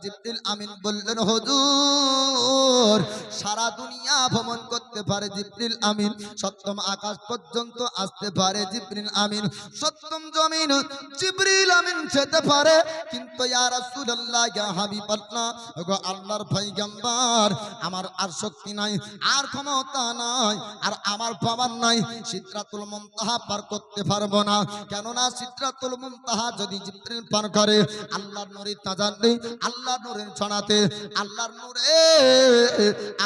জিবরিল আমিন বললেন হুজুর সারা দুনিয়া ভ্রমণ করতে পারে জিবরিল আমিন, সপ্তম আকাশ পর্যন্ত আসতে পারে জিবরিল আমিন, সপ্তম জমিন জিবরিল আমিন যেতে পারে, কিন্তু ইয়া রাসূলুল্লাহ ইয়া হাবিবাল্লাহ ওগো আল্লাহর পয়গম্বর আমার আর শক্তি নাই, আর ক্ষমতা নাই, আর আমার পাওয়ার নাই, সিদরাতুল মুনতাহা পার করতে পারবো না। কেননা সিদরাতুল মুনতাহা যদি জিবরিল পার করে আল্লাহর নূরের তাজাল্লি, আল্লাহর নূরের ছড়াতে, আল্লাহর নূরে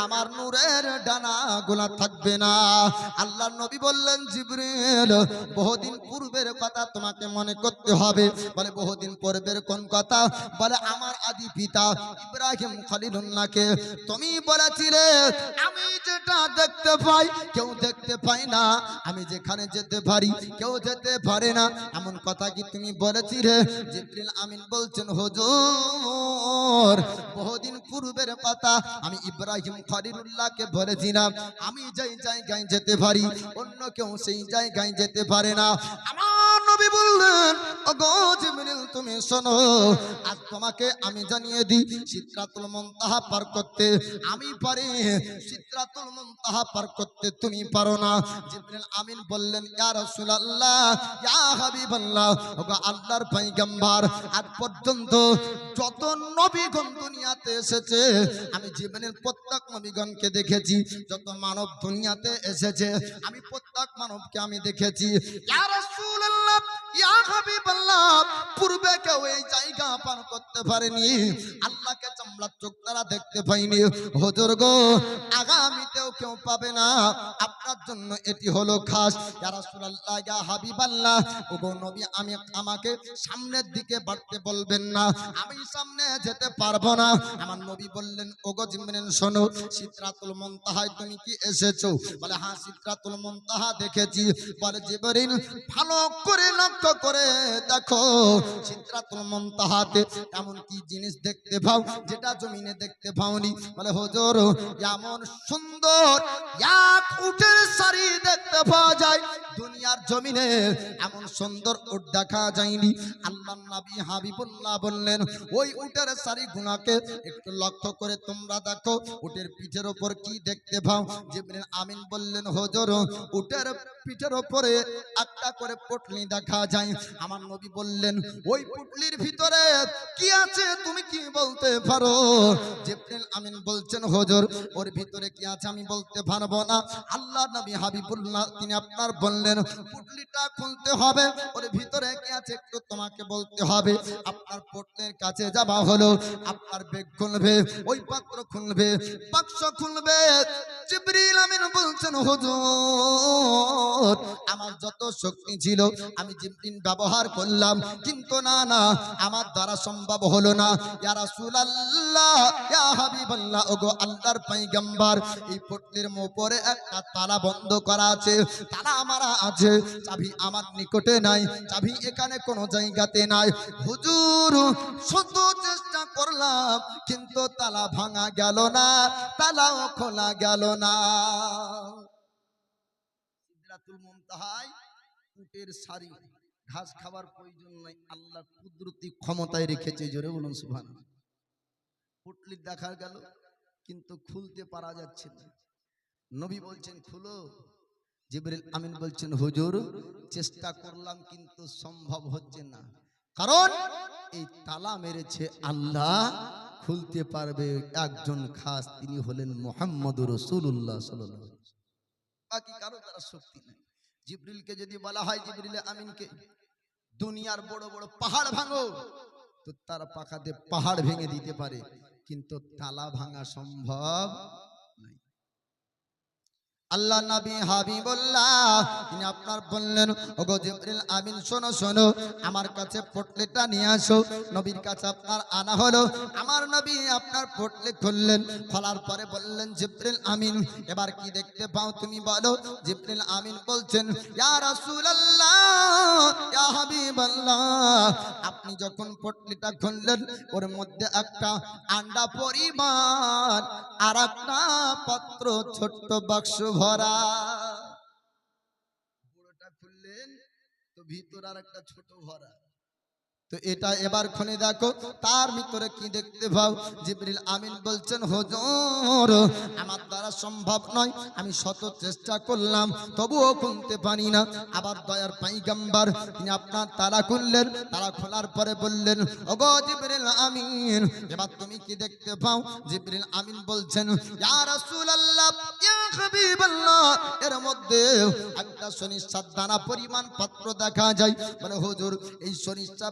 আমার নূরের ডানা গোলা থাকবে না। আল্লাহর নবী বললেন জিবরিল বহুদিন পূর্বের কথা তোমাকে মনে করতে হবে। বলে বহুদিন পূর্বের কোন কথা? বলে আমার আদি পিতা ইব্রাহিম খলিলুল্লাহকে তুমি বলেছিলে আমি যেটা দেখতে পাই কেউ দেখতে পায় না, আমি যেখানে যেতে পারি কেউ যেতে পারে না, এমন কথা কি তুমি বলেছিলে? জিবরিল আমিন বলছেন হুজুর বহুদিন পূর্বের কথা আমি ইব্রাহিম খলিলুল্লাহকে বলেছিলাম আমি যেই জায়গায় যেতে পারি অন্য কেউ সেই জায়গায় যেতে পারে না। আমার নবী বললেন ওগো জিবরিল তুমি শোনো, আজ তোমাকে আমি জানিয়ে দিই সিদরাতুল মুনতাহা পার করতে আমি পারি, সিদরাতুল মুনতাহা পার করতে তুমি পারো না। জিবরিল আমিন বললেন ইয়া রাসূলুল্লাহ ইয়া হাবিবাল্লাহ ওগো আল্লাহর পয়গম্বর আজ পর্যন্ত যত নবীগণ দুনিয়াতে এসেছে আমি জীবনের প্রত্যেক নবীগণকে দেখেছি, যত মানব দুনিয়াতে এসেছে আমি প্রত্যেক মানবকে আমি দেখেছি। ইয়া রাসূলুল্লাহ ইয়া হাবিবাল্লাহ পূর্বে কেউ এই জায়গা পার করতে পারেনি, আল্লাহকে চামড়ার চোখ দ্বারা দেখতে পাইনি, হুজুর গো আগামীতেও কেউ পাবে না, আপনার জন্য এটি হলো খাস। ইয়া রাসূলুল্লাহ ইয়া হাবিবাল্লাহ ওগো নবী আমি আমাকে সামনের দিকে বাড়তে বলবেন না, আমি সামনে যেতে পারবো না। আমার নবী বললেন ওগো জিবরিল শোনো সিদরাতুল মুনতাহায় তুমি কি এসেছো? বলে হ্যাঁ সিদরাতুল মুনতাহা দেখেছি। বলে জিবরিল ভালো করে লক্ষ্য করে দেখো সিদরাতুল মুনতাহাতে এমন কি জিনিস দেখতে পাও যেটা জমিনে দেখতে পাওনি? বলে হুজুর এমন সুন্দর এক উটের সারি দেখতে পাওয়া যায়, দুনিয়ার জমিনে এমন সুন্দর উট দেখা যায়নি। আল্লাহর নবী হাবিবুল্লাহ বললেন ওই উটের সারি গুনাকে একটু লক্ষ্য করে তোমরা দেখো উটের পিঠের উপর কি দেখতে পাও? জিবরিল আমিন বললেন হুজুর উটের পিঠের উপরে একটা করে পুটলি দেখা যায়। আমার নবী বললেন ওই পুটলির ভিতরে কি আছে তুমি কি বলতে পারো? জিবরিল আমিন বলছেন হুজুর ওর ভিতরে কি আছে আমি বলতে পারবো না। আল্লাহর নবী হাবিবুল্লাহ তিনি আপনার বললেন পুটলিটা খুলতে হবে, ওর ভিতরে কি আছে একটু তোমাকে বলতে হবে। আপনার পুটলির কাছে যাওয়া হলো, আপনার ব্যাগ খুলবে, ওই পাত্র খুলবে, বাক্স খুলবে। জিবরিল আমিন বলছেন হুজুর আমার যত শক্তি ছিল আমি জিবরিল ব্যবহার করলাম, কিন্তু না না আমার দ্বারা সম্ভব হলো না। ইয়া রাসূলুল্লাহ ইয়া হাবিবাল্লাহ ওগো আল্লাহর পয়গম্বর এই পুটলির উপরে একটা তালা বন্ধ করা আছে, তালা মারা আছে, চাবি আমার নিকটে নাই, চাবি এখানে কোনো জায়গাতে নাই। হুজুর শত চেষ্টা করলাম কিন্তু তালা ভাঙা গেল না, তালাও খোলা গেল না। সিদরাতুল মুনতাহায় উটের সারি, ঘাস খাবার প্রয়োজন নাই, আল্লাহ কুদরতি ক্ষমতায় রেখেছে। জোরে বলুন সুবহানাল্লাহ। পুটলি দেখা গেল কিন্তু খুলতে পারা যাচ্ছে না। নবী বলছেন খুলো, জিবরিল আমিন বলছেন হুজুর চেষ্টা করলাম কিন্তু সম্ভব হচ্ছে না, কারণ এই তালা মেরেছে আল্লাহ, খুলতে পারবে একজন খাস, তিনি হলেন মুহাম্মদুর রাসূলুল্লাহ সাল্লাল্লাহু আলাইহি ওয়াসাল্লাম। বাকি কারো দ্বারা শক্তি নেই। জিবরিলকে যদি বলা হয় জিবরিল আমিনকে দুনিয়ার বড় বড় পাহাড় ভাঙো, তো তার পাখাতে পাহাড় ভেঙে দিতে পারে, কিন্তু তালা ভাঙা সম্ভব নাই। আল্লাহ নবী হাবিবুল্লাহ তিনি আপনার বললেন ওগো জিবরিল আমিন শোনো শোনো আমার কাছে পুটলিটা নিয়ে আসো। নবীর কাছে আপনার আনা হলো, আমার নবী আপনার পুটলি খুললেন, খোলার পরে বললেন জিবরিল আমিন এবার কি দেখতে পাও তুমি বলো? জিবরিল আমিন বলছেন ইয়া রাসূলুল্লাহ ইয়া হাবিবাল্লাহ আপনি যখন পুটলিটা খুললেন ওর মধ্যে একটা আন্ডা পরিমাণ আর একটা পাত্র ছোট্ট বাক্স ভরা। পুরোটা খুললেন তো ভিতর আর একটা ছোট ভরা, তো এটা এবার খুলে দেখো তার ভিতরে কি দেখতে পাও। জিবরিল আমিন বলছেন হুজুর আমার দ্বারা সম্ভব নয়, আমি শত চেষ্টা করলাম তবুও খুলতে পারি না। আবার দয়ার পয়গম্বর তিনি আপনার তালা খুললেন, তালা খোলার পরে বললেন ওগো জিবরিল আমিন এবার তুমি কি দেখতে পাও। জিবরিল আমিন বলছেন ইয়া রাসূলুল্লাহ ইয়া হাবিবাল্লাহ, এর মধ্যে একটা সরিষার দানা পরিমাণ পাত্র দেখা যায়। বলে হুজুর এই সরিষা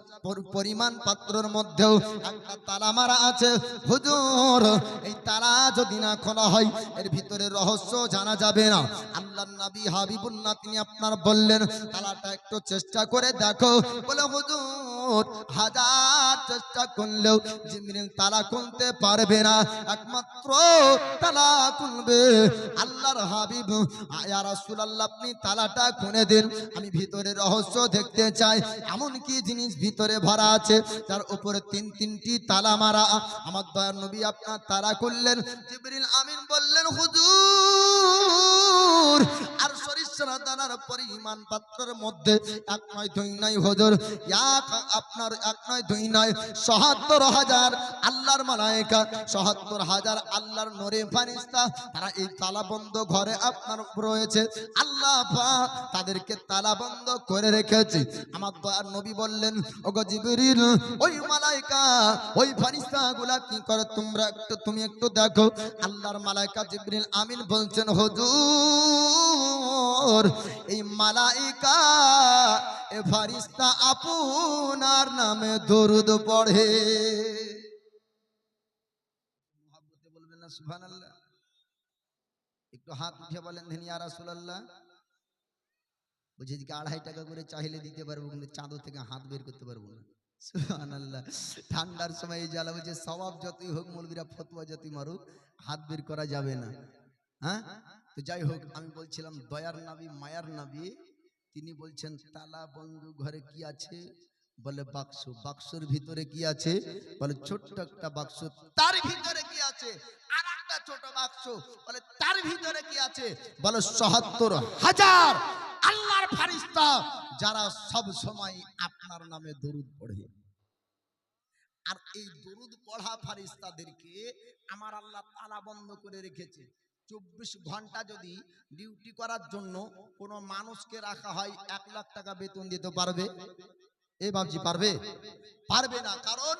পরিমাণ পাত্রের মধ্যেও একটা তালা মারা আছে। হুজুর এই তালা যদি না খোলা হয় এর ভিতরে রহস্য জানা যাবে না। আল্লাহর নবী হাবিবুল্লাহ তিনি আপনার বললেন তালাটা একটু চেষ্টা করে দেখো। বলে হুজুর হাজার চেষ্টা করলেও জিবরিল তালা খুলতে পারবে না, একমাত্র তালা খুলবে আল্লাহর হাবিব। ইয়া রাসূলুল্লাহ আপনি তালাটা খুলে দিন, আমি ভিতরে রহস্য দেখতে চাই। এমন কি জিনিস ভিতরে ভরা আছে যার উপরে তিনটি তালা মারা। আমার দয়ার নবী আপনার তালা খুললেন। জিবরিল আমিন বললেন হুজুর আর সরিষার দানার পরিমাণ পাত্রের মধ্যে এক নয় দুই নয় হুজুর, আপনার এক নয় দুই নয় ৭৭,০০০ আল্লাহর মালায়েকা, ৭৭,০০০ আল্লাহর নূরে ফেরেশতা তারা এই তালাবন্ধ ঘরে আপনার রয়েছে। আল্লাহ পাক তাদেরকে তালাবন্ধ করে রেখেছে। আমার দয়ার নবী বললেন ওগো জিবরিল ওই মালায়েকা ওই ফেরেশতাগুলা কি করে তুমি একটু দেখো। আল্লাহর মালায়েকা জিবরিল আমিন বলছেন হুজুর এই মালায়েকা এ ফেরেশতা আপনার নামে দরুদ পড়ে। মুহাব্বতে বলবেন না সুবহানাল্লাহ? একটু হাত উঠে বলেন ইয়া রাসূলুল্লাহ। বলছি যে ২৫০ টাকা করে চাইলে দিতে পারবো কিন্তু চাঁদো থেকে হাত বের করতে পারবো না। সুবহানাল্লাহ। ঠান্ডার সময় এই জ্বালা বলছে সওয়াব যতই হোক মৌলবীরা ফতোয়া যতই মারুক হাত বের করা যাবে না। হ্যাঁ তো যাই হোক আমি বলছিলাম দয়ার নবী মায়ার নবী তিনি বলছেন তালা বন্ধু ঘরে কি আছে। বলে বাক্স, বাক্সের ভিতরে কি আছে। বলে ছোট্ট একটা বাক্স, তার ভিতরে কি আছে। আর একটা ছোট বাক্স, বলে তার ভিতরে কি আছে। বলে ৭৭,০০০ আল্লাহর ফেরেশতা যারা সব সময় আপনার নামে দরুদ পড়ে। আর এই দরুদ পড়া ফেরেশতাদেরকে আমার আল্লাহ তালা বন্ধ করে রেখেছে। ২৪ ঘন্টা যদি ডিউটি করার জন্য কোনো মানুষকে রাখা হয় ১ লাখ টাকা বেতন দিতে পারবে? এ বাবজি পারবে? পারবে না। কারণ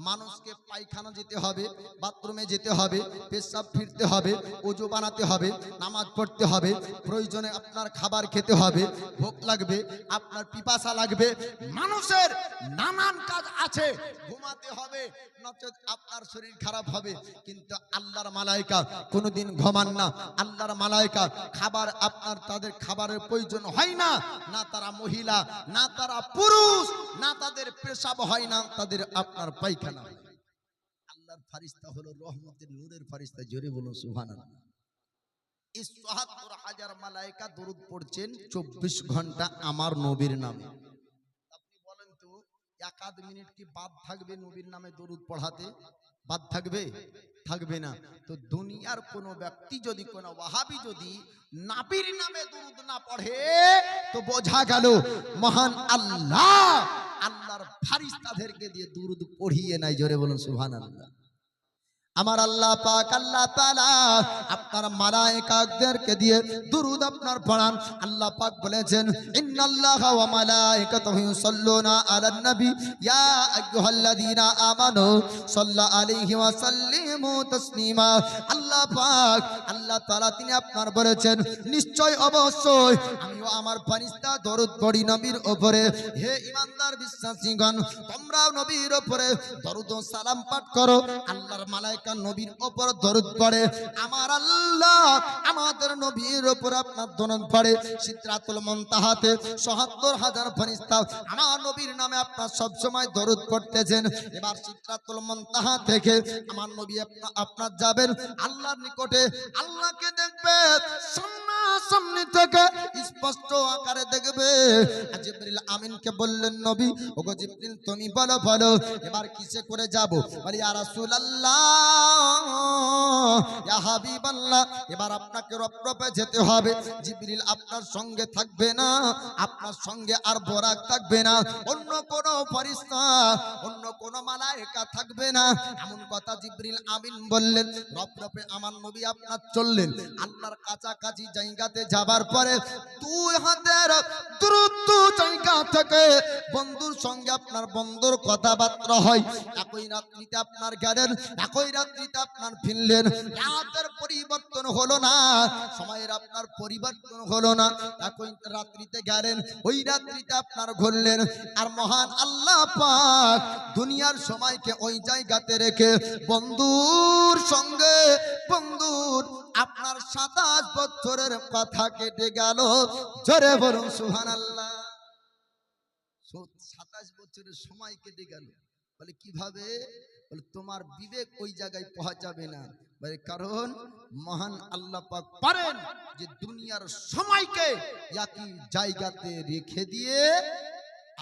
মানুষকে পায়খানা যেতে হবে, বাথরুমে যেতে হবে, পেশাব ফিরতে হবে, ওযু বানাতে হবে, নামাজ পড়তে হবে, প্রয়োজনে আপনার খাবার খেতে হবে, ভোক লাগবে, আপনার পিপাসা লাগবে, মানুষের নানান কাজ আছে, ঘুমাতে হবে, নচেত আপনার শরীর খারাপ হবে। কিন্তু আল্লাহর মালায়েকা কোনোদিন ঘুমান না। আল্লাহর মালায়েকা খাবার আপনার তাদের খাবারের প্রয়োজন হয় না, না তারা মহিলা, না তারা পুরুষ, না তাদের পেশাব হয় না, তাদের আপনার পায়খানা হয়। আল্লাহর ফেরেশতা হলো রহমতের নূরের ফেরেশতা। জোরে বলুন সুবহানাল্লাহ। এই ৭৭,০০০ মালায়েকা দরুদ পড়ছেন ২৪ ঘন্টা আমার নবীর নামে। আপনি বলেন তো ১ মিনিট কি বাদ থাকবে নবীর নামে দরুদ পড়াতে? বাদ থাকবে? থাকবে না। তো দুনিয়ার কোন ব্যক্তি যদি কোন ওয়াহাবি যদি নবীর নামে দরুদ না পড়ে তো বোঝা গেল মহান আল্লাহ আল্লাহর ফেরেশতাদেরকে দিয়ে দরুদ পড়িয়ে নাই। জোরে বলুন সুবহানাল্লাহ। আমার আল্লাহ পাক আল্লাহ তাআলা আপনার মালায়েকাদেরকে দিয়ে দুরূদ আপনার পড়ান। আল্লাহ পাক বলেছেন ইন্নাল্লাহা ওয়া মালায়েকাতুহু ইউসাল্লুনা আলান নবী ইয়া আইয়ুহাল্লাযীনা আমানু সাল্লু আলাইহি ওয়া সাল্লিমু তাসলিমা। আল্লাহ পাক আল্লাহ তাআলা তিনি আপনার বলেছেন নিশ্চয় অবশ্যই আমিও আমার ফেরেশতা দরুদ পড়ি নবীর উপরে। হে ঈমানদার বিশ্বাসীগণ তোমরাও নবীর উপরে দরুদ ও সালাম পাঠ করো। আল্লাহর মালায়েকা নবীর উপর দরুদ পড়ে, আমার আল্লাহ আমাদের নবীর উপর আপনার দরুদ পড়ে। সিদরাতুল মুনতাহাতে ৭৭,০০০ ফেরেশতা আমার নবীর নামে আপনার সব সময় দরুদ পড়তেছেন। এবার সিদরাতুল মুনতাহা থেকে আমার নবী আপনার যাবেন আল্লাহর নিকটে, আল্লাহকে দেখবেন সামনে থেকে স্পষ্ট আকারে দেখবে। জিবরিল আমিনকে বললেন নবী ওগো জিবরিল তুমি বলো বলো এবার কিসে করে যাব। বলে ইয়া রাসূলুল্লাহ ইয়া হাবিবাল্লাহ, এবার আপনাকে রপ্রপে যেতে হবে। জিবরিল আপনার সঙ্গে থাকবে না, আপনার সঙ্গে আর বোরাক থাকবে না, অন্য কোন ফেরেশতা, অন্য কোন মালায়েকা থাকবে না। এমন কথা জিবরিল আমিন বললেন। রপ্রপে আমার নবী আপনার চললেন। আল্লাহর কাছাকাছি জায়গাতে যাবার পরে দুই হাতের দূরত্ব জায়গা থেকে বন্ধুর সঙ্গে আপনার বন্ধুর কথাবার্তা হয়। একই রাত্রিতে আপনার গেলেন, একই রাত্রিতে আপনার ফিরলেন। রাতের পরিবর্তন হলো না, সময়ের আপনার পরিবর্তন হলো না। একই রাত্রিতে গেলেন, ওই রাত্রিতে আপনার ঘুরলেন। আর মহান আল্লাহ পাক দুনিয়ার সময়কে ওই জায়গাতে রেখে বন্ধুর সঙ্গে বন্ধুর আপনার 27 বছরের কথা কেটে গেল। জোরে বলুন সুবহানাল্লাহ। 27 বছরের সময় কেটে গেল। বলে কিভাবে? বলে তোমার বিবেক ওই জায়গায় পৌঁছাবে না। বলে কারণ মহান আল্লাহ পাক পারেন যে দুনিয়ার সময়কে একই জায়গাতে রেখে দিয়ে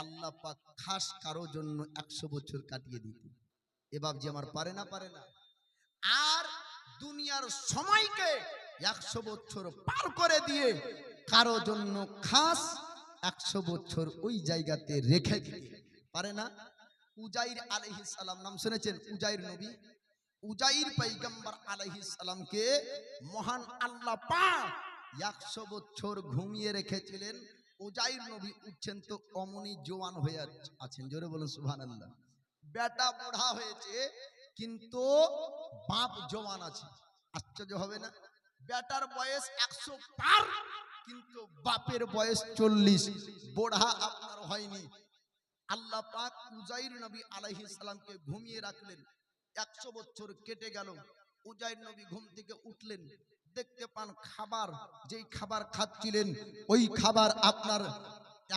আল্লাহ পাক খাস কারো জন্য 100 বছর কাটিয়ে দিতে। এবার যে আমার পারে না, পারে না। আর দুনিয়ার সময়কে 100 বছর পার করে দিয়ে কারো জন্য খাস 100 বছর ওই জায়গাতে রেখে দিতে পারে না। উজাইর আলাইহিস সালাম নাম শুনেছেন? উজাইর নবী, উজাইর পয়গম্বর আলাইহিস সালামকে মহান আল্লাহ পাক 100 বছর ঘুমিয়ে রেখেছিলেন। উজাইর নবী উঠছেন তো অমনি জওয়ান হয়ে আছেন। জোরে বলুন সুবহানাল্লাহ। বেটা বুড়া হয়েছে কিন্তু বাপ জওয়ান আছে। আশ্চর্য হবে না? বেটার বয়স 100 পার কিন্তু বাপের বয়স 40, বুড়া আপনার হয়নি। আল্লাহ পাক উজাইর নবী আলাইহিস সালামকে ঘুমিয়ে রাখলেন। 100 বছর কেটে গেল। উজাইর নবী ঘুম থেকে উঠলেন, দেখতে পান খাবার, যেই খাবার খাচ্ছিলেন ওই খাবার আপনার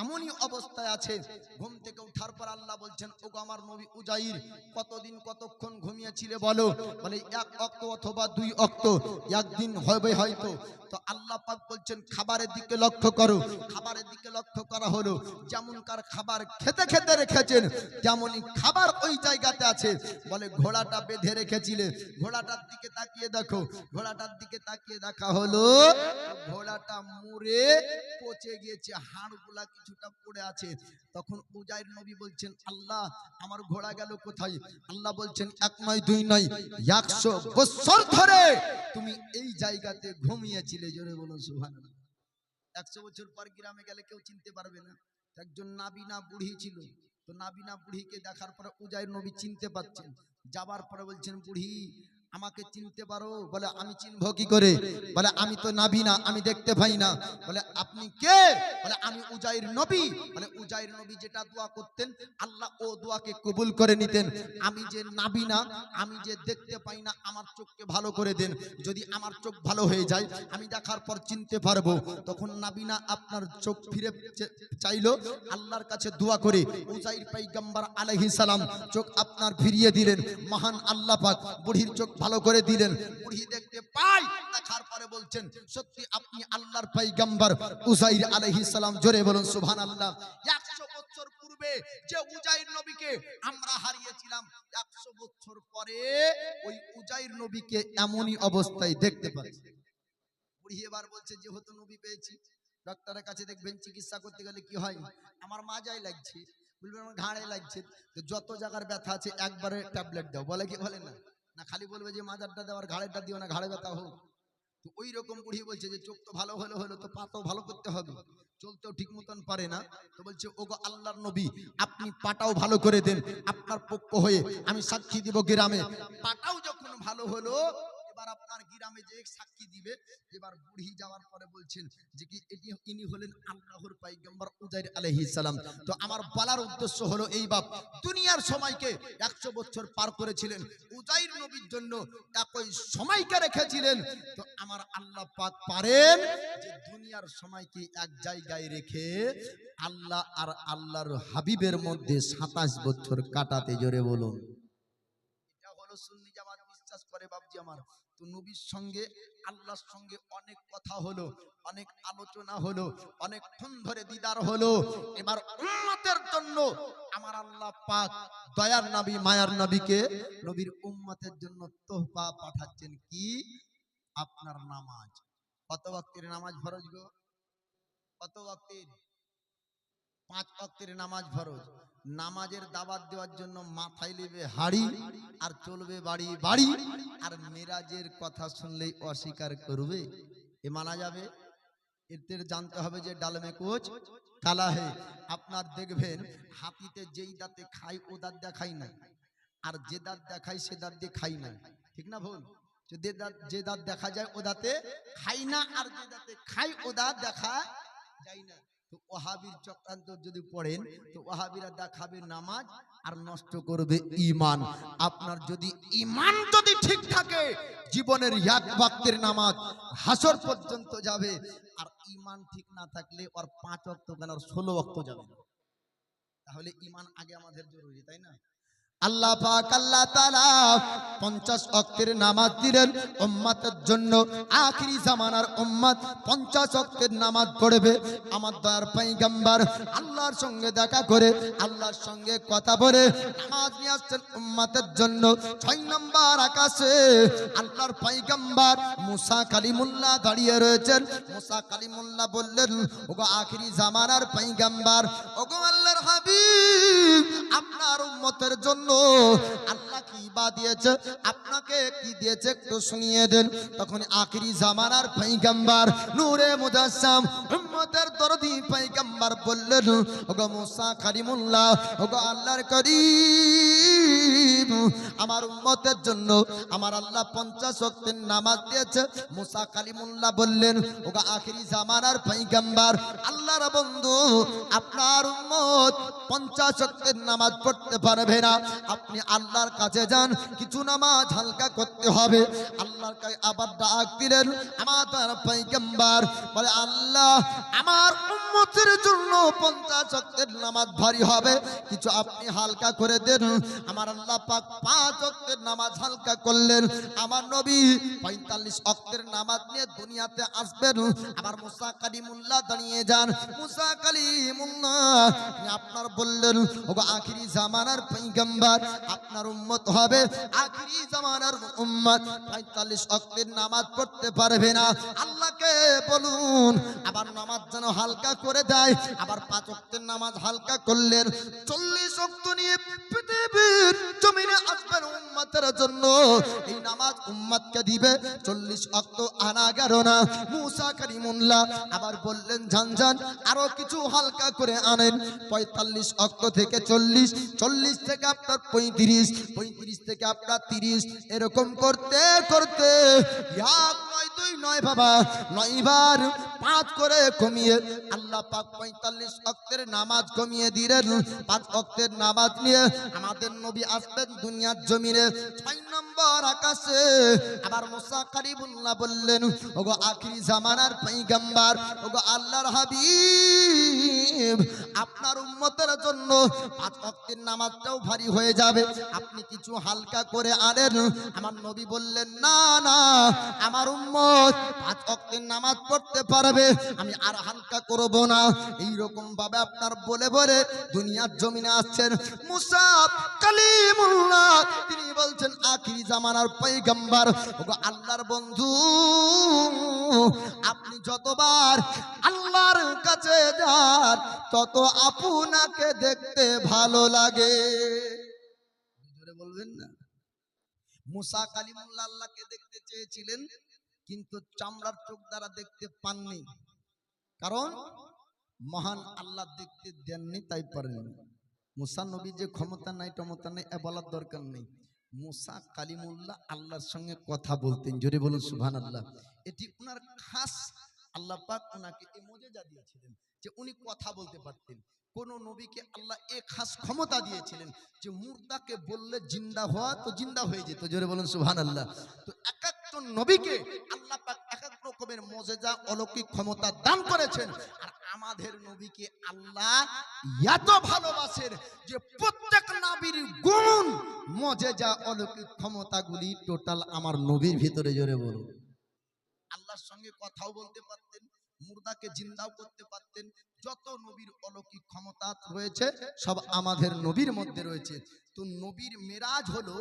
এমনই অবস্থায় আছে। ঘুম থেকে ওঠার পর আল্লাহ বলছেন, ওগো আমার নবী উজাইর, কতদিন কতক্ষণ ঘুমিয়েছিলে বলো? বলে 1 ওয়াক্ত অথবা 2 ওয়াক্ত, একদিন হবে হয়তো। তো আল্লাহ পাক বলছেন খাবারের দিকে লক্ষ্য করো। খাবারের দিকে লক্ষ্য করা হলো, যেমনকার খাবার খেতে খেতে রেখেছেন তেমনই খাবার ওই জায়গাতে আছে। বলে ঘোড়াটা বেঁধে রেখেছিলে, ঘোড়াটার দিকে তাকিয়ে দেখো। ঘোড়াটার দিকে তাকিয়ে দেখা হলো ঘোড়াটা মরে পচে গিয়েছে, হাড়গুলা কিছুটা পড়ে আছে। তখন উজাইর নবী বলছেন, আল্লাহ আমার ঘোড়া গেল কোথায়? আল্লাহ বলছেন 1 নয় 2 নয়, 100 বছর ধরে তুমি এই জায়গাতে ঘুমিয়েছিলে। জোরে বলুন সুবহানাল্লাহ। 100 বছর পর গ্রামে গেলে কেউ চিনতে পারবে না। একজন নাবিনা বুড়ি ছিল, তো নাবিনা বুড়িকে দেখার পরে উজাইর নবী চিনতে পারছেন। যাবার পরে বলছেন, বুড়ি আমাকে চিনতে পারো? বলে আমি চিনবো কি করে? বলে আমি তো নাবিনা, আমি দেখতে পাই না। বলে আপনি কে? বলে আমি উজাইর নবী। বলে উজাইর নবী যেটা দোয়া করতেন আল্লাহ ও দোয়াকে কবুল করে নিতেন। আমি যে নাবিনা, আমি যে দেখতে পাই না, আমার চোখকে ভালো করে দেন। যদি আমার চোখ ভালো হয়ে যায় আমি দেখার পর চিনতে পারবো। তখন নাবিনা আপনার চোখ ফিরে চাইলো, আল্লাহর কাছে দোয়া করে উজাইর পয়গম্বর আলাইহিস সালাম চোখ আপনার ফিরিয়ে দিলেন। মহান আল্লাহ পাক বুড়ির চোখ ভালো করে দিলেন। বুড়ি দেখতে পাই, দেখার পরে বলছেন সত্যি আপনি আল্লাহর পয়গম্বর উজাইর আলাইহিস সালাম। জোরে বলুন সুবহানাল্লাহ। 100 বছর পূর্বে যে উজাইর নবীকে আমরা হারিয়েছিলাম, 100 বছর পরে ওই উজাইর নবীকে এমনই অবস্থায় দেখতে পাচ্ছি। বুড়ি এবার বলছে যেহেতু নবী পেয়েছি, ডাক্তারের কাছে দেখবেন চিকিৎসা করতে গেলে কি হয়, আমার মাজায় লাগছে, বলবেন আমার ঘাড়ে লাগছে, তো যত জায়গার ব্যথা আছে একবারে ট্যাবলেট দাও, বলে কি বলে না? না খালি বলবে যে মাজারটা দাও আর ঘাড়েরটা দিও না, ঘাড়ে ব্যথা হোক। তো ওই রকম বুড়ি বলছে যে চোখ তো ভালো হলো হলো, তো পাটাও ভালো করতে হবে, চলতেও ঠিক মতন পারে না। তো বলছে ওগো আল্লাহর নবী আপনি পাটাও ভালো করে দেন, আপনার পক্ষ হয়ে আমি সাক্ষী দিব গ্রামে। পাটাও যখন ভালো হলো এবার আপনার গ্রামে যে সাক্ষী দিবে। এবার বুড়ি যাওয়ার পরে বলছেন যে কি ইনি হলেন আল্লাহর পয়গম্বর উজাইর আলাইহিস সালাম। তো আমার বলার উদ্দেশ্য হলো এই বাপ, দুনিয়ার সময়কে 100 বছর পার করেছিলেন, উজাইর নবীর জন্য একই সময়কে রেখেছিলেন। তো আমার আল্লাহ পাক পারেন যে দুনিয়ার সময়কে এক জায়গায় রেখে আল্লাহ আর আল্লাহর হাবিবের মধ্যে 27 বছর কাটাতে। জোরে বলুন। এটা হলো সুন্নি জামাত বিশ্বাস করে বাপজি আমার। তো নবীর সঙ্গে আল্লাহর সঙ্গে অনেক কথা হলো, অনেক আলোচনা হলো, অনেকক্ষণ ধরে দিদার হলো। এবার উম্মতের জন্য আমার আল্লাহ পাক দয়ার নবী মায়ার নবীকে নবীর উম্মতের জন্য তোহফা পাঠাচ্ছেন কি? আপনার নামাজ। কত ওয়াক্তের নামাজ ফরজ গো? কত ওয়াক্তের? 5 ওয়াক্তের নামাজ ফরজ। নামাজের দাওয়াত দেওয়ার জন্য মাথায় নেবে হাড়ি আর চলবে বাড়ি বাড়ি, আর মেরাজের কথা শুনলেই অস্বীকার করবে, এ মানা যাবে? এদের জানতে হবে যে ডালমে কোচ কালা হে। আপনার দেখবেন হাতিতে যেই দাঁতে খাই ও দাঁত দেখাই না, আর যে দাঁত দেখাই সে দাঁত দিয়ে খাই না, ঠিক না ভুল? যে দাঁত দেখা যায় ও দাঁতে খাই না, আর যে দাঁতে খাই ও দাঁত দেখা যায় না। তো ওয়াহাবির চক্রান্ত যদি পড়েন তো ওয়াহাবিরা দেখাবে নামাজ আর নষ্ট করবে ঈমান। আপনার যদি ঈমান যদি ঠিক থাকে জীবনের এক ওয়াক্তের নামাজ হাসর পর্যন্ত যাবে, আর ঈমান ঠিক না থাকলে ওর 5 ওয়াক্ত কেন 16 ওয়াক্ত যাবে। তাহলে ঈমান আগে আমাদের জরুরি, তাই না? আল্লাহ পাক আল্লাহ তাআলা 50 ওয়াক্তের নামাজ দিলেন উম্মতের জন্য। আখিরি জামানার উম্মত 50 ওয়াক্তের নামাজ পড়বে। আমার দয়ার পয়গম্বর আল্লাহর সঙ্গে দেখা করে আল্লাহর সঙ্গে কথা বলে নামাজ নিয়ে আসছেন উম্মতের জন্য। 6 নম্বর আকাশে আল্লাহর পয়গম্বর মুসা কালিমুল্লাহ দাঁড়িয়ে রয়েছেন। মুসা কালিমুল্লাহ বললেন, ওগো আখিরি জামানার পয়গম্বর, ওগো আল্লাহর হাবিব, আপনার উম্মতের জন্য আল্লাহ কি বা দিয়েছে, আপনাকে কি দিয়েছে একটু শুনিয়ে দেন। তখন আখিরি জামানার পয়গম্বর নূরে মুজাসসাম উম্মতের দরদি পয়গম্বর বললেন, ওগো মুসা কালিমুল্লাহ, ওগো আল্লাহর করিম, আমার উম্মতের জন্য আমার আল্লাহ 50 ওয়াক্তের নামাজ দিয়েছে। মুসা কালিমুল্লাহ বললেন, ওগো আখিরি জামানার পয়গম্বর আল্লাহর বন্ধু, আপনার উম্মত 50 ওয়াক্তের নামাজ পড়তে পারবে না, আপনি আল্লাহর কাছে যান, কিছু নামাজ হালকা করতে হবে। আল্লাহর কাছে আবার ডাক দিলেন আমার পয়গম্বর, বলে আল্লাহ আমার উম্মতের জন্য 50 ওয়াক্তের নামাজ ভারী হবে, কিছু আপনি হালকা করে দেন। আমার আল্লাহ পাক 5 ওয়াক্তের নামাজ হালকা করলেন। আমার নবী 45 ওয়াক্তের নামাজ নিয়ে দুনিয়াতে আসবেন। আমার মুসা কালিমুল্লাহ দাঁড়িয়ে যান। মুসা কালিমুল্লাহ আপনার বললেন, ওগো আখিরি জামানার পয়গম্বর, আপনার উম্মত হবে আখিরি জামানার উম্মত 45 ওয়াক্তের নামাজ পড়তে পারবে না, আল্লাহকে বলুন আবার নামাজ যেন হালকা করে দেয়। আবার 5 ওয়াক্তের নামাজ হালকা করলেন। 40 ওয়াক্ত নিয়ে পৃথিবীর জমিনে আসবেন উম্মতের জন্য, এই নামাজ উম্মতকে দিবে। 40 ওয়াক্ত আনা গেল না। মুসা কালিমুল্লাহ আবার বললেন, যান যান আরো কিছু হালকা করে আনেন। 45 ওয়াক্ত থেকে 40, 40 থেকে আপনার 35, 35 থেকে আপনার 30, এরকম করতে করতে 1 9 2 9 বাবা 9 বার 5 করে কমিয়ে আল্লাহ পাক 45 ওয়াক্তের নামাজ কমিয়ে দিলেন। 5 ওয়াক্তের নামাজ নিয়ে আমাদের নবী আসবেন দুনিয়ার জমিনে। 6 নম্বর আকাশে আবার মুসা কালিমুল্লাহ বললেন, ওগো আখিরি জামানার পয়গম্বর, ওগো আল্লাহর হাবিব, আপনার উম্মতের জন্য 5 ওয়াক্তের নামাজটাও ভারী হয়ে যাবে, আপনি কিছু হালকা করে আনেন। আমার নবী বললেন, না না, আমার উম্মত 5 ওয়াক্তের নামাজ পড়তে পারবে, আমি আর হালকা করব না। এই রকম ভাবে আপনার বলে বলে দুনিয়ার জমিনে আসছেন মুসা কালিমুল্লাহ। তিনি বলছেন, আখিরি জামানার পয়গম্বর, ওগো আল্লাহর বন্ধু, আপনি যতবার আল্লাহর কাছে যান তত আপনাকে দেখতে ভালো লাগে। জোরে বলবেন না? মুসা কালিমুল্লাহ আল্লাহকে দেখতে চেয়েছিলেন, কিন্তু চামড়ার চোখ দ্বারা দেখতে পাননি, কারণ মহান আল্লাহ দেখতে দেননি, তাই পারেননি। মুসা নবী যে ক্ষমতা নাই টমতা নাই এ বলার দরকার নেই। মুসা কালিমুল্লাহ আল্লাহর সঙ্গে কথা বলতেন, জোরে বলুন সুবহানাল্লাহ। এটি ওনার খাস, আল্লাহ পাক ওনাকে এই মুজিজা দিয়েছিলেন যে উনি কথা বলতে পারতেন। কোন নবীকে আল্লাহ এক খাস ক্ষমতা দিয়েছিলেন যে মুর্দাকে বললে জিন্দা হওয়া তো জিন্দা হয়ে যেত, জোরে বলুন সুবহানাল্লাহ। তো এক একজন নবীকে আল্লাহ পাক এক এক রকমের মুজিজা অলৌকিক ক্ষমতা দান করেছেন। আর আমাদের নবীকে আল্লাহ এত ভালোবাসেন যে প্রত্যেক নবীর গুণ মুজিজা অলৌকিক ক্ষমতাগুলি টোটাল আমার নবীর ভিতরে। জোরে বলুন। আল্লাহর সঙ্গে কথাও বলতে পারতেন, মুর্দাকে জিন্দাও করতে পারতেন। যত নবীর অলৌকিক ক্ষমতা রয়েছে সব আমাদের নবীর মধ্যে রয়েছে। তো নবীর মেরাজ হলো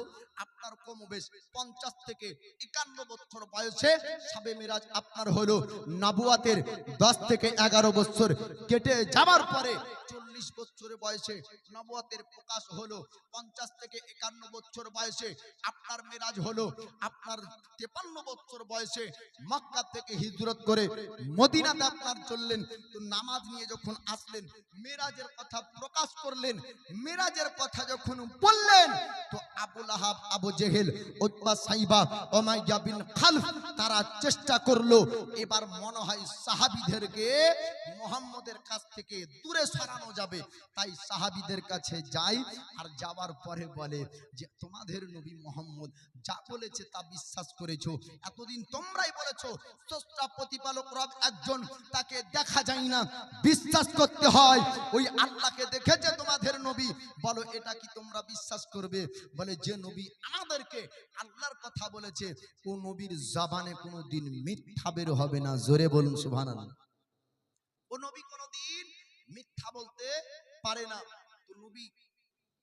আপনার কমবেশ 50 থেকে 51 বছর বয়সে সবে মেরাজ আপনার হলো। নবুয়াতের 10 থেকে 11 বছর কেটে যাবার পরে 40 বছরের বয়সে নবুয়াতের প্রকাশ হলো। 50 থেকে 51 বছর বয়সে আপনার মেরাজ হলো। আপনার 53 বছর বয়সে মক্কা থেকে হিজরত করে মদিনাতে আপনার চললেন। তো নামাজ নিয়ে যখন আসলেন, মেরাজের কথা প্রকাশ করলেন। মেরাজের কথা যখন বললেন, তো আবু লাহাব, আবু জেহেল, উতবা, সাইবা, উমাইয়া বিন খালফ তারা চেষ্টা করলো এবার মনে হয় সাহাবীদেরকে মুহাম্মদের কাছ থেকে দূরে সরানো যাবে। তাই সাহাবীদের কাছে যাই, আর যাওয়ার পরে বলে যে তোমাদের নবী মুহাম্মদ যা বলেছে তা বিশ্বাস করেছো। এতদিন তোমরাই বলেছো স্রষ্টা প্রতিপালক রব একজন, তাকে দেখা যায় না, বিশ্বাস করতে হয়। ওই আল্লাহকে দেখেছে তোমাদের নবী, বলো এটা কি তোমরা বিশ্বাস করবে? বলে যে নবী আমাদেরকে আল্লাহর কথা বলেছে ও নবীর জবানে কোনোদিন মিথ্যা বের হবে না। জোরে বলুন সুবহানাল্লাহ। ও নবী কোনোদিন মিথ্যা বলতে পারে না। তো নবী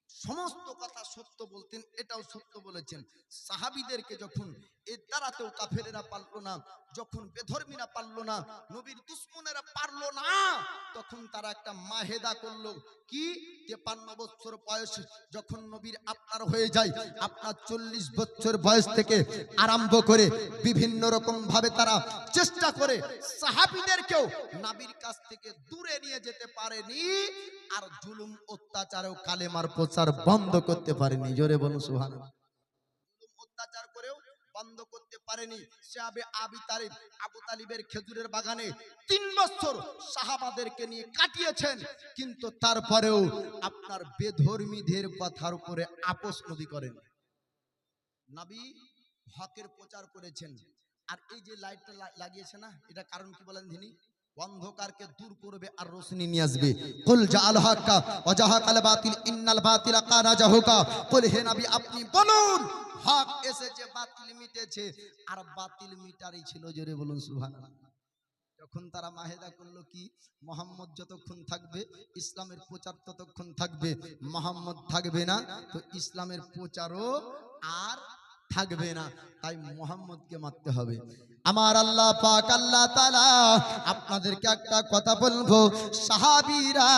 সমস্ত কথা সত্য বলতেন, এটাও সত্য বলেছেন। সাহাবীদেরকে যখন এর দ্বারাতেও কাফেরেরা পারলো না, যখন বেধর্মীরা পারলো না, নবীর দুশমনেরা পারলো না, তখন তারা একটা মাহেদা করলো। কি? 53 বছর বয়স যখন নবীর আপনার হয়ে যায়, আপনার 40 বছর বয়স থেকে আরম্ভ করে বিভিন্ন রকম ভাবে তারা চেষ্টা করে সাহাবীদেরকেও নবীর কাছ থেকে দূরে নিয়ে যেতে পারেনি। আর জুলুম অত্যাচারও কালেমার প্রচার বন্ধ করতে পারেনি। জোরে বলুন সুবহানাল্লাহ। জুলুম অত্যাচার করেও বন্ধ করতে পারেনি। সাহাবে আবু তালিবের খেজুরের বাগানে 3 বছর সাহাবাদেরকে নিয়ে কাটিয়েছেন, কিন্তু তারপরেও আপনার বেধর্মীদের কথার উপরে আপোষ নবী করেন। নবী হকের প্রচার করেছেন। আর এই যে লাইটটা লাগিয়েছে না, এটা কারণ কি বলেন তিনি? অন্ধকারকে দূর করবে আর রোশনি নিয়ে আসবে। কুল জাআল হাক্কা ওয়া জাহাকাল বাতিল ইন্নাল বাতিলা কানা জাহুকা। কুল হে নবী আপনি বলুন হক এসেছে, বাতিল মিটেছে। আর বাতিল মিটারই ছিল। জোরে বলুন সুবহানাল্লাহ। যখন তারা মাহেদা করলো কি, মুহাম্মদ যতক্ষণ থাকবে ইসলামের প্রচার ততক্ষণ থাকবে, মুহাম্মদ থাকবে না তো ইসলামের প্রচারও আর থাকবে না। তাই মুহাম্মদকে মারতে হবে। আমার আল্লাহ পাক আল্লাহ তাআলা আপনাদেরকে একটা কথা বলবো, সাহাবীরা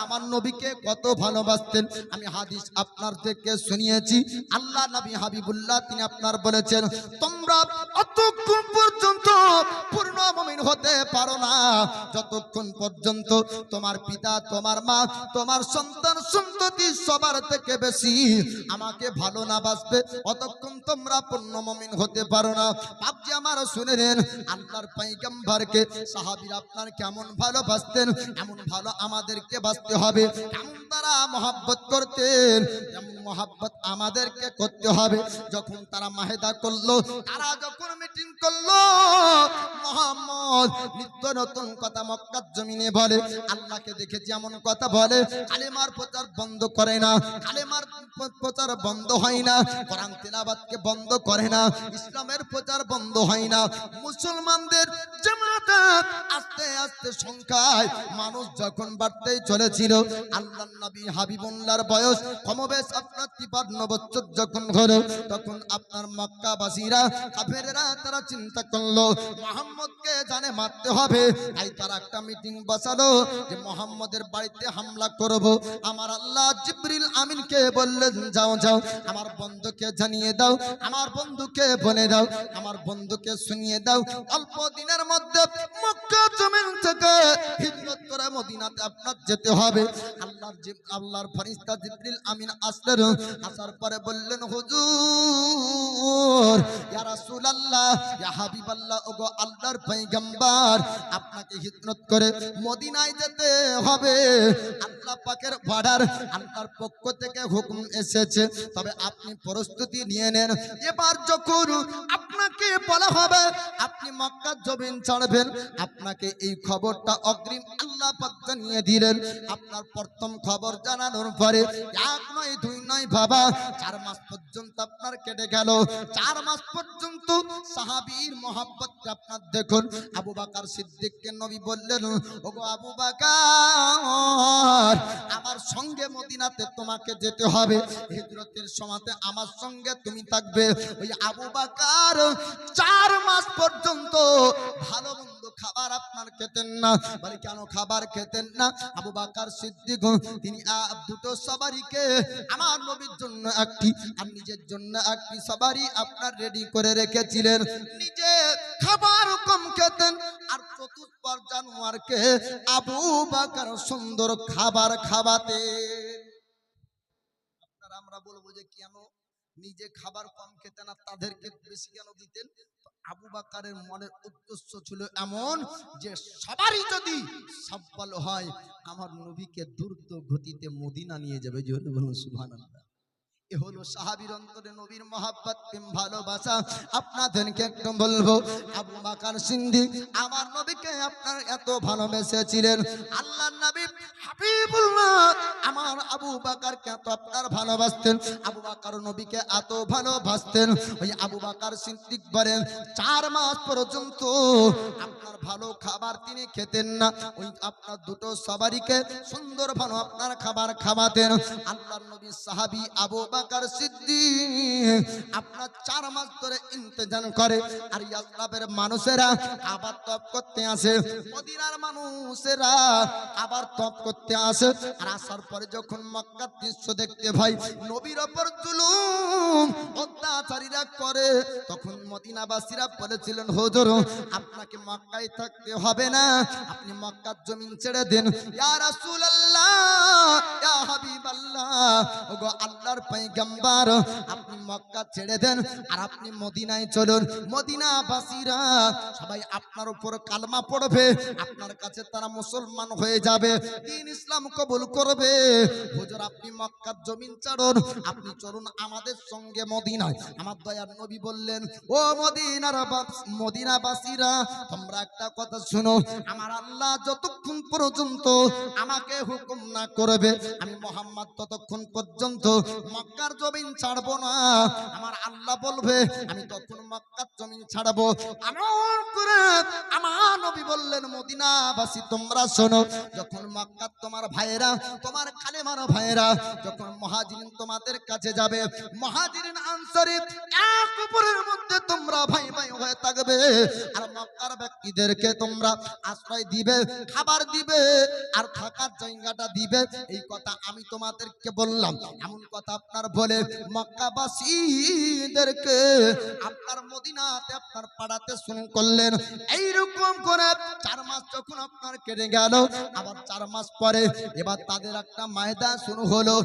আমার নবীকে কত ভালোবাসতেন আমি হাদিস আপনাদেরকে শুনিয়েছি। আল্লাহ নবী হাবিবুল্লাহ তিনি আপনার বলেছেন, তোমরা অতক্ষণ পর্যন্ত পূর্ণ মুমিন হতে পারো না যতক্ষণ পর্যন্ত তোমার পিতা, তোমার মা, তোমার সন্তান সন্ততি সবার থেকে বেশি আমাকে ভালো না বাসবে, অতক্ষণ তোমরা পূর্ণ মুমিন হতে পারো না। বাপজি আমার শুনে নেন, আল্লাহর পয়গম্বরকে সাহাবীরা আপনার কেমন ভালোবাসতেন, এমন ভালো আমাদেরকে বাসতে হবে। কেমন তারা মহব্বত করতেন, এমন মহব্বত আমাদেরকে করতে হবে। যখন তারা মাহেদা করলো, তারা যখন মিটিং করলো, মুহাম্মদ নিত্য নতুন কথা মক্কার জমিনে বলে। আল্লাহকে দেখেছি এমন কথা বলে, কালেমার প্রচার বন্ধ করে না, কালেমার প্রচার বন্ধ হয় না, কোরআন তেলাওয়াতকে বন্ধ করে না, ইসলামের প্রচার বন্ধ হয় না। মুসলমানদের জামাত আস্তে আস্তে সংখ্যায় মানুষ যখন বাড়তেই চলেছিল, আল্লাহর নবী হাবিবুল্লাহর বয়স কমবেশ আপনার 53 বছর যখন হলো, তখন আপনার মক্কাবাসীরা কাফেররা তারা চিন্তা করলো মুহাম্মদকে জানে মারতে হবে। তাই তারা একটা মিটিং বসালো যে মুহাম্মদের বাড়িতে হামলা করব। আমার আল্লাহ জিবরিল আমিনকে বললেন, যাও যাও আমার বন্ধুকে জানিয়ে দাও, আমার বন্ধুকে বলে দাও, আমার বন্ধুকে শুনিয়ে দাও, অল্প দিনের মধ্যে মক্কা জমিন থেকে হিজরত করে মদিনাতে আপনার যেতে হবে। আল্লাহর ফেরেশতা জিবরিল আমিন আসলেন। আসার পরে বললেন, হুজুর, ইয়া রাসূলুল্লাহ, ইয়া হাবিবাল্লাহ, ওগো আল্লাহর পয়গম্বর, আপনাকে হিজরত করে মদিনায় যেতে হবে। আল্লাহ পাকের অর্ডার, আল্লাহর পক্ষ থেকে হুকুম এসেছে, তবে আপনি প্রস্তুতি নিয়ে নেন। এবার যখন আপনি আপনাকে বলা হবে আপনি মক্কার জমিন ছাড়বেন, আপনাকে এই খবরটা অগ্রিম আল্লাহ পাক জানিয়ে দিলেন। আপনার প্রথম খবর জানানোর পরে 1 নয় 2 নয় বাবা 4 মাস পর্যন্ত আপনার কেটে গেল। 4 মাস পর্যন্ত সাহাবীর মহব্বতটা আপনার দেখুন। আবু বকর সিদ্দিককে নবী বললেন, ওগো আবু বকর, আমার সঙ্গে মদিনাতে তোমাকে যেতে হবে, হিজরতের সময়তে আমার সঙ্গে তুমি থাকবে। ওই আবু বকর 4 মাস পর্যন্ত ভালো মন্দ খাবার আপনার খেতেন না। বলে কেন খাবার খেতেন না? আবু বকর সিদ্দিক তিনি দুটো সবারিকে আমার নবীর জন্য একটি আর নিজের জন্য একটি সবারি আপনার রেডি করে রেখেছিলেন। নিজে খাবার কম খেতেন আর চতুর্থ জানোয়ারকে আবু বকর সুন্দর খাবার খাওয়াতে। আপনারা আমরা বলবো যে কেন নিজে খাবার কম খেতেন আর তাদেরকে বেশি কেন দিতেন? আবু বকরের মনের উদ্দেশ্য ছিল এমন যে সবারই যদি সফল হয় আমার নবীকে দ্রুত গতিতে মদিনা নিয়ে যাবে। জোরে বলুন সুবহানাল্লাহ। এ হলো সাহাবীর অন্তরে নবীর মহব্বত প্রেম ভালোবাসা। আপনাদেরকে একটু বলবো আবু বকর সিদ্দিক আমার নবীকে আপনার এত ভালোবেসেছিলেন। আল্লাহর নবী হাবিবুল্লাহ আমার আবু বকরকে এত আপনার ভালোবাসতেন, আবু বকর নবীকে এত ভালোবাসতেন। ওই আবু বকর সিদ্দিক বলেন 4 মাস পর্যন্ত আপনার ভালো খাবার তিনি খেতেন না। ওই আপনার দুটো সবারিকে সুন্দর ভালো আপনার খাবার খাওয়াতেন। আল্লাহর নবী সাহাবী আবু বকর সিদ্দিক আপনার 4 মাস ধরে ইন্তজার করে। আর ইয়াসরাবের মানুষেরা আবার তপ করতে আসে, মদিনার মানুষেরা আবার তপ করতে আসে। আর আসার পরে যখন মক্কার দৃশ্য দেখতে ভাই নবীর ওপর জুলুম অত্যাচারীরা করে, তখন মদিনাবাসীরা বলেছিলেন হুজুর আপনাকে মক্কায় থাকতে হবে না, আপনি মক্কার জমিন ছেড়ে দেন। ইয়া রাসূলুল্লাহ ইয়া হাবিবাল্লাহ, ওগো আল্লাহর পয়গম্বর আপনি মক্কা ছেড়ে দেন আর আপনি মদিনায় চলুন। মদিনাবাসীরা সবাই আপনার উপর কালমা পড়বে, আপনার কাছে তারা মুসলমান হয়ে যাবে, দ্বীন ইসলাম কবুল করবে। হুজুর আপনি মক্কার জমিন ছাড়ুন, আপনি চলুন আমাদের সঙ্গে মদিনায়। আমার দয়ার নবী বললেন, ও মদিনাবাসীরা তোমরা একটা কথা শুনো, আমার আল্লাহ যতক্ষণ পর্যন্ত আমাকে হুকুম না করবে আমি মুহাম্মদ ততক্ষণ পর্যন্ত মক্কার জমিন ছাড়বো না। আমার আল্লাহ বলবে আমি তখন মক্কার জমিন ছাড়বো। এমন করে আমার নবী বললেন মদিনাবাসী তোমরা শোনো, যখন মক্কার তোমার ভাইয়েরা তোমার কালেমার ভাইয়েরা যখন মুহাজিরিন তোমাদের কাছে যাবে, মুহাজিরিন আনসারী এক অপরের মধ্যে তোমরা ভাই ভাই হয়ে থাকবে। আর মক্কার ব্যক্তিদেরকে তোমরা আশ্রয় দিবে, খাবার দিবে আর থাকার জায়গাটা দিবে। এই কথা আমি তোমাদেরকে বললাম। এমন কথা আপনার বলে মক্কাবাসীদেরকে আপনার মদিনাতে আপনার পাড়াতে শুরু করলেন। এইরকম করে 4 মাস যখন আপনার কেটে গেল, আবার 4 মাস পরে এবার তাদের একটা ময়দা শুরু হলো।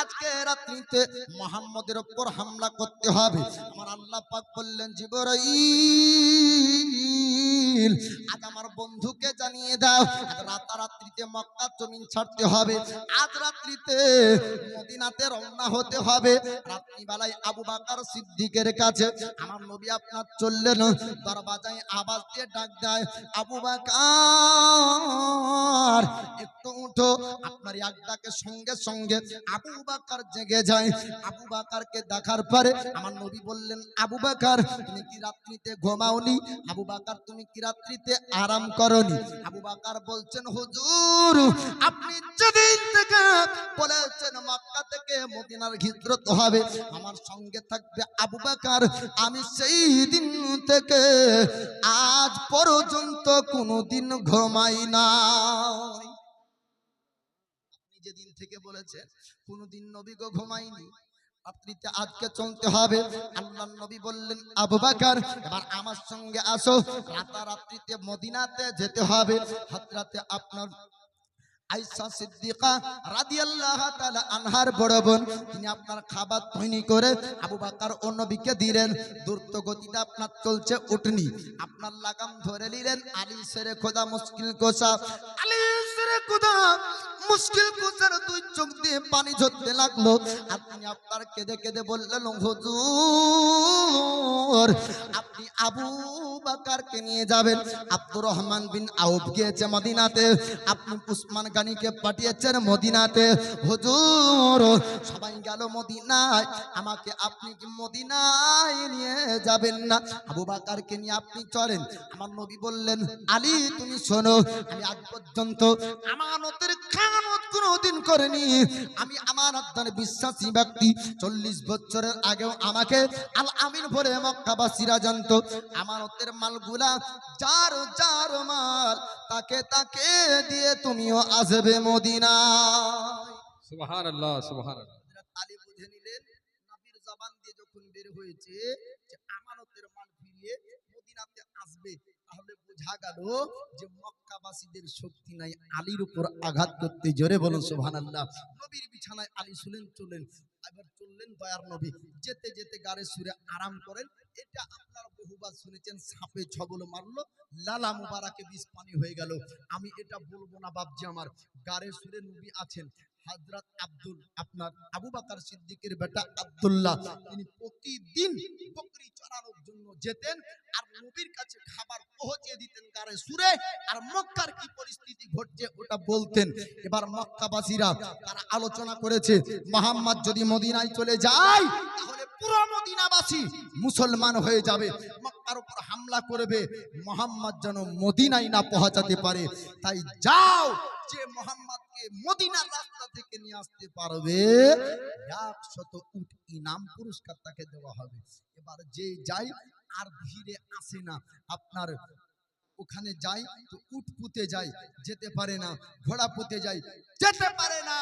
আজকে রাত্রিতে মুহাম্মদের উপর হামলা করতে হবে। আমার আল্লাহ পাক বললেন জিবরাইল আজ আমার বন্ধুকে জানিয়ে দাও আজ রাতারাত্রিতে মক্কা জমিন ছাড়তে হবে, আজ রাত্রিতে মদিনাতে রওনা হতে হবে। রাত্রিবেলায় আবু বকর সিদ্দিকের কাছে আমার নবী আপনার চললেন, দরজায় আওয়াজ দিয়ে ডাক দেয় আবু বকর একটু উঠো। আপনার এক ডাকে সঙ্গে সঙ্গে আবু বকর জেগে যায়। আবু বকরকে দেখার পরে আমার নবী বললেন আবু বকর তুমি কি রাত্রিতে ঘুমাওনি? আবু বকর তুমি কি রাত্রিতে আরাম করনি? আবু বকর বলছেন হুজুর আপনি যেদিন থেকে বলেছেন মক্কা থেকে মদিনার হিজরত হবে আমার সঙ্গে থাকবে আবু বকর, আমি সেই দিন থেকে আজ পর্যন্ত কোনোদিন ঘুমাই না। আপনি যেদিন থেকে বলেছেন কোনোদিন নবী গো ঘুমাইনি, রাত্রিতে আজকে চলতে হবে। আল্লাহর নবী বললেন আবু বকর এবার আমার সঙ্গে আসো, রাতারাত্রিতে মদিনাতে যেতে হবে। হযরতে আপনার আয়েশা সিদ্দিকা রাদিয়াল্লাহু তাআলা আনহার বড় বোন তিনি আপনার খাবার তৈরি করে আবু বকর ও নবীকে দিলেন। দ্রুত গতিতে আপনার চলছে উটনি, আপনার লাগাম ধরে নিলেন। আলী সেরে খোদা মুশকিল কোসা, আলী সেরে খোদা মুশকিল কোসার 2 চোখ দিয়ে পানি ঝরতে লাগলো। আর তিনি আপনার কেঁদে কেঁদে বললেন হুজুর আপনি আবু বাকারকে নিয়ে যাবেন। আব্দুর রহমান বিন আউফ গিয়েছে মদিনাতে, আপনি উসমান গানিকে পাঠিয়েছেন মদিনাতে। হুজুর সবাই গেল মদিনায়, আমাকে আপনি কি মদিনায় নিয়ে যাবেন না? আবু বাকারকে নিয়ে আপনি চলেন। আমার নবী বললেন, আলী তুমি শোনো, আমি আজ পর্যন্ত আমানতের খেয়ানত কোনোদিন করিনি। আমি আমানতদার বিশ্বাসী ব্যক্তি। 40 বছরের আগেও আমাকে আল আমিন বলে মক্কাবাসীরা জানতো। আমানতের মালগুলা যার যার মাল, তাকে তাকে দিয়ে তুমিও আসবে মদিনায়। সুবহানাল্লাহ, সুবহানাল্লাহ। হযরত আলী বুঝে নিলেন, নবীর জবান দিয়ে যখন বের হয়েছে যে আমানতের মাল ফিরিয়ে মদিনাতে আসবে, তাহলে বোঝা গেল যে মক্কাবাসীদের শক্তি নাই আলীর উপর আঘাত করতে। জোরে বলুন সুবহানাল্লাহ। নবীর বিছানায় আলী শুলেন, চলেন। এবার চললেন দয়ার নবী, যেতে যেতে গাড়ে সুরে আরাম করেন। এটা আপনারা বহুবার শুনেছেন, সাপে ছবল মারলো, লালা মুবারাকে বিষ পানি হয়ে গেল। আমি এটা বলবো না বাপজি আমার। গাড়ে সুরে নবী আছেন। হযরত আপনার আবু বকর সিদ্দিকের বেটা আব্দুল্লাহ, তিনি প্রতিদিন বকরি চড়ানোর জন্য যেতেন আর নবীর কাছে খাবার পৌঁছে দিতেন গাড়ে সুরে। আর মক্কার কি পরিস্থিতি ঘটছে ওটা বলতেন। এবার মক্কাবাসীরা তারা আলোচনা করেছে, মুহাম্মদ যদি মদিনায় চলে যায় তাহলে পুরো মদিনাবাসী মুসলমান হয়ে যাবে, মক্কার উপর হামলা করবে, মুহাম্মদ যেন মদিনায় না পৌঁছাতে পারে। তাই যাও, যে মুহাম্মদকে মদিনার রাস্তা থেকে নিয়ে আসতে পারবে 100 উট ইনাম পুরস্কার তাকে দেওয়া হবে। এবার যে যাই আর ধীরে আসে না, আপনার ওখানে যাই তো উট পুঁতে যায়, যেতে পারে না, ঘোড়া পুঁতে যায়, যেতে পারে না।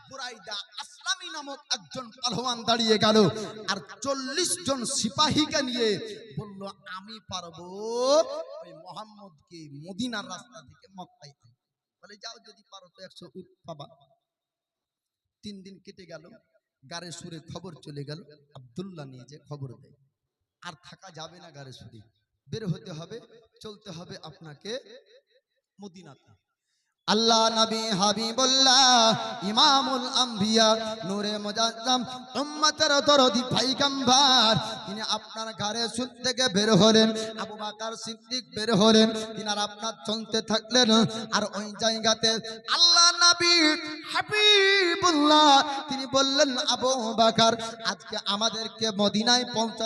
বুরাইদা আসলামী নামক একজন পাহলওয়ান দাঁড়িয়ে গেল আর 40 জন সিপাহীকে নিয়ে বলল, আমি পারবো ওই মুহাম্মদকে মদিনার রাস্তা থেকে মক্কায় আনতে। বলে যাও, যদি পারো তো 100 উট পাবা। 3 দিন কেটে গেল, গাড়ে সুরে খবর চলে গেল, আব্দুল্লাহ নিয়ে যে খবর দেয়, আর থাকা যাবে না গাড়ে সুরে, বের হতে হবে, চলতে হবে আপনাকে মদিনাতে। আল্লাহ নবী হাবিবুল্লাহ ইমামুল আম্বিয়া নূরে মুজাজ্জম উম্মতের দরদি পয়গম্বর, তিনি আপনার ঘরে সুর থেকে বের হলেন। আবু বকর সিদ্দিক বের হলেন, তিনারা আপনার চলতে থাকলেন। আর ওই জায়গাতে আল্লাহ নবী হাবিবুল্লাহ তিনি বললেন, আবু বকর আজকে আমাদেরকে মদিনায় পৌঁছা